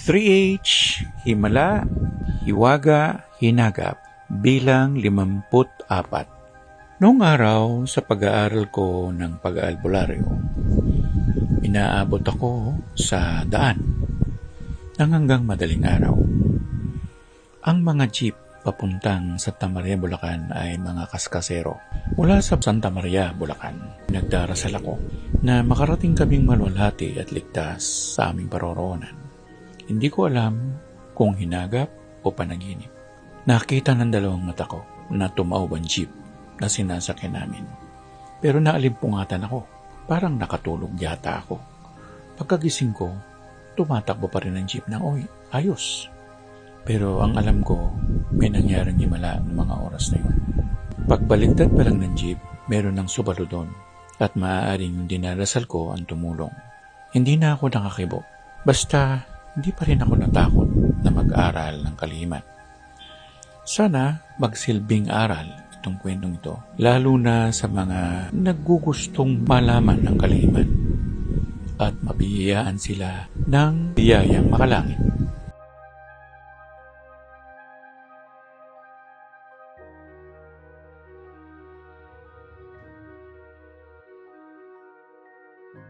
3H, Himala, Hiwaga, Hinagap, bilang 54. Noong araw sa pag-aaral ko ng pag-aalbularyo, inaabot ako sa daan nang hanggang madaling araw. Ang mga jeep papuntang Santa Maria, Bulacan ay mga kaskasero. Mula sa Santa Maria, Bulacan, nagdarasal ako na makarating kaming maluwalhati at ligtas sa aming paroroonan. Hindi ko alam kung hinagap o panaginip. Nakita ng dalawang mata ko na tumaob ang jeep na sinasakyan namin. Pero naalimpungatan ako. Parang nakatulog yata ako. Pagkagising ko, tumatakbo pa rin ang jeep ng ayos. Pero ang alam ko, may nangyaring himala ng mga oras na yun. Pagbaliktad pa lang ng jeep, meron ng subalo doon at maaaring yung dinarasal ko ang tumulong. Hindi na ako nakakibo. Basta, hindi pa rin ako natakot na mag-aral ng kalihim. Sana magsilbing aral itong kwentong ito, lalo na sa mga naggugustong malaman ng kalihim at mabiyayaan sila ng biyayang makalangit.